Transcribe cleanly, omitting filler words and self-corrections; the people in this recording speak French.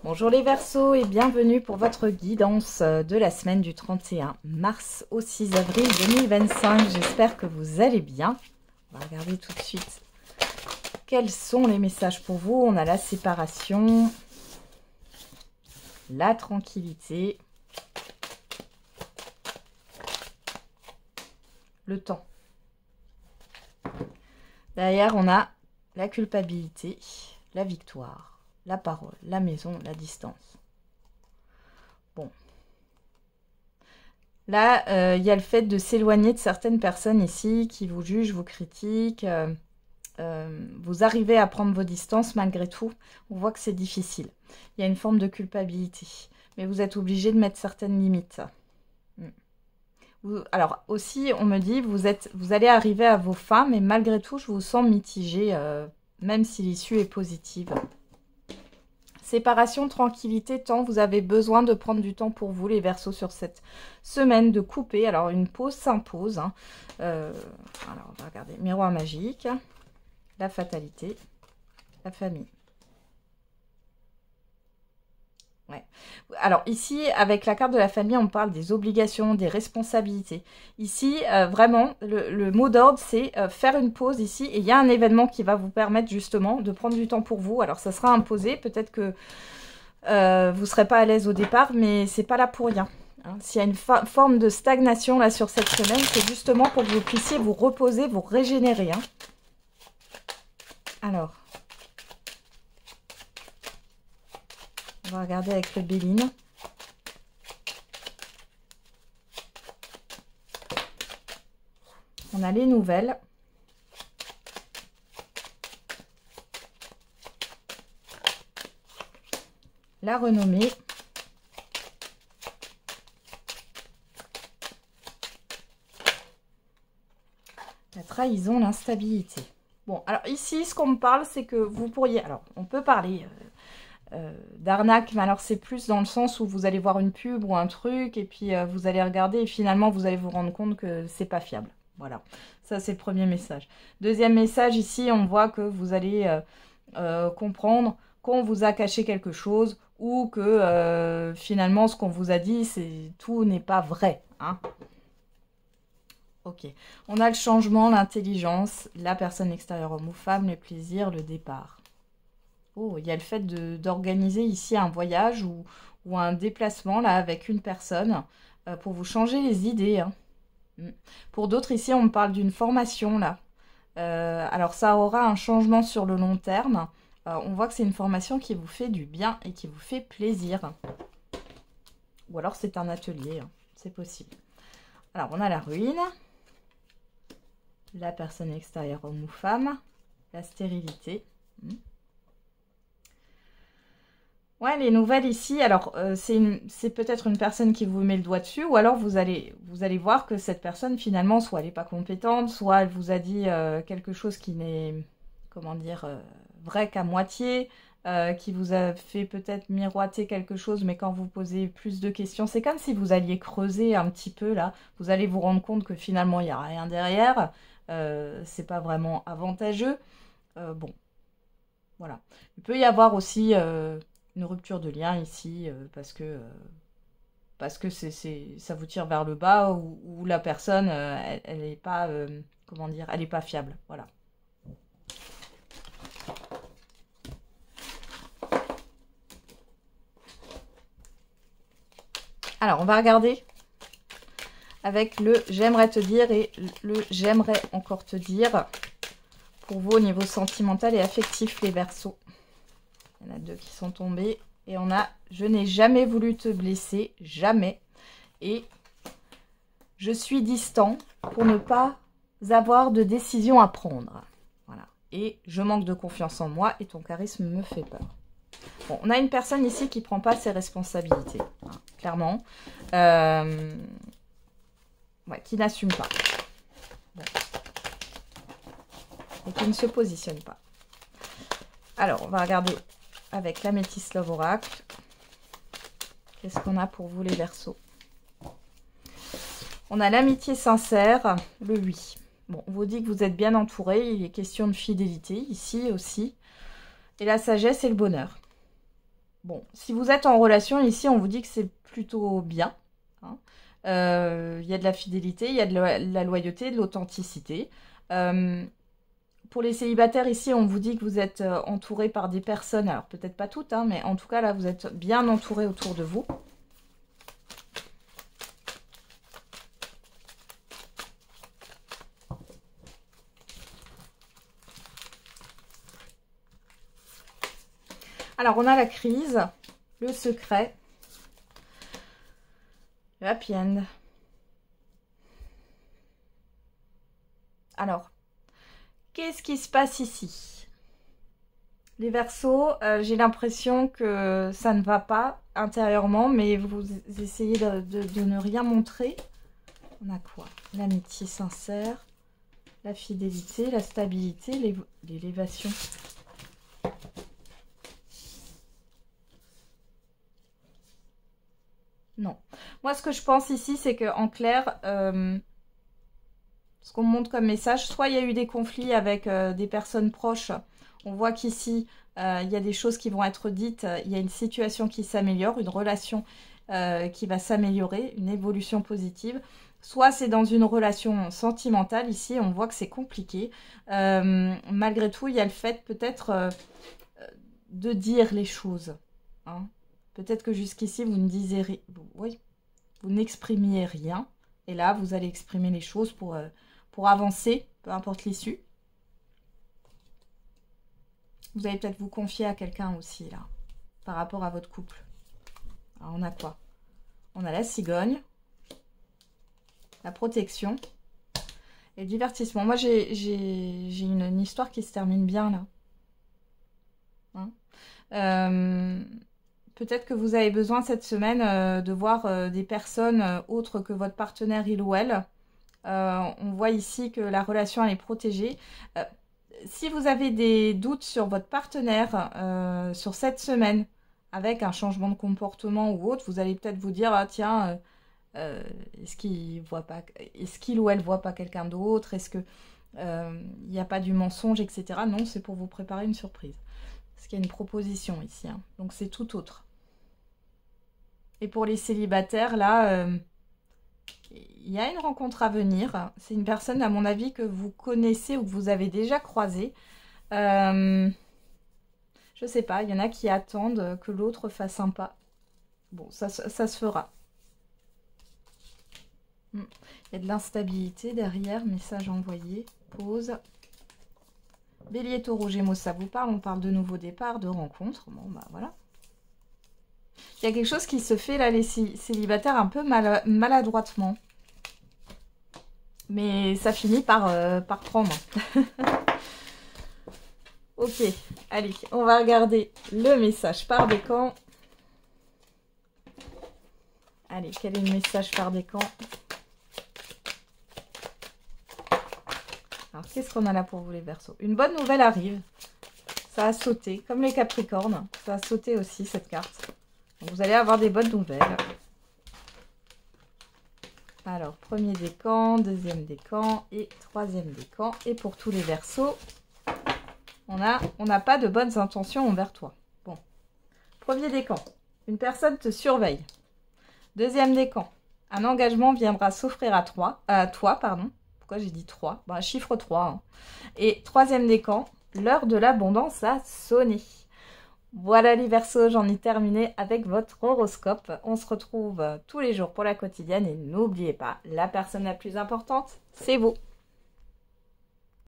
Bonjour les Verseaux et bienvenue pour votre guidance de la semaine du 31 mars au 6 avril 2025. J'espère que vous allez bien. On va regarder tout de suite quels sont les messages pour vous. On a la séparation, la tranquillité, le temps. Derrière, on a la culpabilité, la victoire, la parole, la maison, la distance. Bon. Là, il y a le fait de s'éloigner de certaines personnes ici qui vous jugent, vous critiquent. Vous arrivez à prendre vos distances malgré tout. On voit que c'est difficile. Il y a une forme de culpabilité. Mais vous êtes obligé de mettre certaines limites. Alors aussi, on me dit, vous allez arriver à vos fins, mais malgré tout, je vous sens mitigé, même si l'issue est positive. Séparation, tranquillité, temps. Vous avez besoin de prendre du temps pour vous, les Verseaux, sur cette semaine, de couper. Alors, une pause s'impose. Hein. Alors, on va regarder. Miroir magique, la fatalité, la famille. Ouais. Alors ici, avec la carte de la famille, on parle des obligations, des responsabilités. Ici, vraiment, le mot d'ordre, c'est faire une pause ici. Et il y a un événement qui va vous permettre justement de prendre du temps pour vous. Alors ça sera imposé, peut-être que vous ne serez pas à l'aise au départ, mais c'est pas là pour rien. Hein. S'il y a une forme de stagnation là sur cette semaine, c'est justement pour que vous puissiez vous reposer, vous régénérer. Hein. Alors... on va regarder avec le Béline. On a les nouvelles. La renommée. La trahison, l'instabilité. Bon, alors ici, ce qu'on me parle, c'est que vous pourriez... alors, on peut parler... d'arnaque, mais alors c'est plus dans le sens où vous allez voir une pub ou un truc et puis vous allez regarder et finalement vous allez vous rendre compte que c'est pas fiable. Voilà, ça c'est le premier message. Deuxième message, ici on voit que vous allez comprendre qu'on vous a caché quelque chose ou que finalement ce qu'on vous a dit, tout n'est pas vrai. Hein. Ok, on a le changement, l'intelligence, la personne extérieure, homme ou femme, les plaisirs, le départ. Oh, il y a le fait d'organiser ici un voyage ou un déplacement là avec une personne pour vous changer les idées. Hein. Pour d'autres, ici, on me parle d'une formation là. Alors, ça aura un changement sur le long terme. On voit que c'est une formation qui vous fait du bien et qui vous fait plaisir. Ou alors, c'est un atelier. Hein. C'est possible. Alors, on a la ruine. La personne extérieure, homme ou femme. La stérilité. Ouais, les nouvelles ici, alors c'est peut-être une personne qui vous met le doigt dessus, ou alors vous allez voir que cette personne finalement, soit elle n'est pas compétente, soit elle vous a dit quelque chose qui n'est, comment dire, vrai qu'à moitié, qui vous a fait peut-être miroiter quelque chose, mais quand vous posez plus de questions, c'est comme si vous alliez creuser un petit peu là, vous allez vous rendre compte que finalement il n'y a rien derrière, c'est pas vraiment avantageux. Bon, voilà. Il peut y avoir aussi... une rupture de lien ici parce que ça vous tire vers le bas ou la personne elle n'est pas comment dire, elle n'est pas fiable. Voilà. Alors on va regarder avec le j'aimerais te dire et le j'aimerais encore te dire pour vous au niveau sentimental et affectif, les Verseaux. Il y en a deux qui sont tombés. Et on a « Je n'ai jamais voulu te blesser, jamais. Et je suis distant pour ne pas avoir de décision à prendre. » Voilà. Et je manque de confiance en moi et ton charisme me fait peur. Bon, on a une personne ici qui ne prend pas ses responsabilités. Hein, clairement. Ouais, qui n'assume pas. Bon. Et qui ne se positionne pas. Alors, on va regarder... avec l'améthyste Love Oracle. Qu'est-ce qu'on a pour vous, les Verseaux? On a l'amitié sincère, le oui. Bon, on vous dit que vous êtes bien entouré. Il est question de fidélité, ici aussi. Et la sagesse et le bonheur. Bon, si vous êtes en relation, ici, on vous dit que c'est plutôt bien. Hein. Il y a de la fidélité, il y a de la loyauté, de l'authenticité. Pour les célibataires, ici, on vous dit que vous êtes entouré par des personnes, alors peut-être pas toutes, hein, mais en tout cas, là, vous êtes bien entouré autour de vous. Alors, on a la crise, le secret, le happy end. Alors, qu'est-ce qui se passe ici? Les Verseaux, j'ai l'impression que ça ne va pas intérieurement, mais vous essayez de ne rien montrer. On a quoi? L'amitié sincère, la fidélité, la stabilité, l'élévation. Non. Moi, ce que je pense ici, c'est qu'en clair, ce qu'on me montre comme message, soit il y a eu des conflits avec des personnes proches. On voit qu'ici, il y a des choses qui vont être dites. Il y a une situation qui s'améliore, une relation qui va s'améliorer, une évolution positive. Soit c'est dans une relation sentimentale. Ici, on voit que c'est compliqué. Malgré tout, il y a le fait peut-être de dire les choses. Hein. Peut-être que jusqu'ici, vous ne disiez rien. Oui, vous n'exprimiez rien. Et là, vous allez exprimer les choses pour avancer, peu importe l'issue. Vous allez peut-être vous confier à quelqu'un aussi, là, par rapport à votre couple. Alors, on a quoi? On a la cigogne, la protection et le divertissement. Moi, j'ai une histoire qui se termine bien, là. Hein, peut-être que vous avez besoin cette semaine de voir des personnes autres que votre partenaire, il ou elle. On voit ici que la relation elle est protégée. Si vous avez des doutes sur votre partenaire sur cette semaine, avec un changement de comportement ou autre, vous allez peut-être vous dire, ah, tiens, est-ce qu'il ou elle voit pas quelqu'un d'autre? Est-ce que il n'y a pas du mensonge, etc. Non, c'est pour vous préparer une surprise. Parce qu'il y a une proposition ici. Hein. Donc c'est tout autre. Et pour les célibataires, là, il y a une rencontre à venir. C'est une personne, à mon avis, que vous connaissez ou que vous avez déjà croisée. Je sais pas, il y en a qui attendent que l'autre fasse un pas. Bon, ça se fera. Il y a de l'instabilité derrière, message envoyé, pause. Bélier, Taureau, Gémeaux, ça vous parle. On parle de nouveau départ, de rencontre. Bon, bah voilà. Il y a quelque chose qui se fait là, les célibataires, un peu maladroitement. Mais ça finit par prendre. Ok, allez, on va regarder le message par décan. Allez, quel est le message par décan? Alors, qu'est-ce qu'on a là pour vous les Verseaux? Une bonne nouvelle arrive. Ça a sauté, comme les Capricornes. Ça a sauté aussi, cette carte. Donc, vous allez avoir des bonnes nouvelles. Alors, premier décan, deuxième décan et troisième décan. Et pour tous les Verseaux, on n'a pas de bonnes intentions envers toi. Bon. Premier décan, une personne te surveille. Deuxième décan, un engagement viendra s'offrir à toi. Pourquoi j'ai dit 3? Ben, chiffre 3. Hein. Et troisième décan, l'heure de l'abondance a sonné. Voilà les Verseaux, j'en ai terminé avec votre horoscope. On se retrouve tous les jours pour la quotidienne et n'oubliez pas, la personne la plus importante, c'est vous.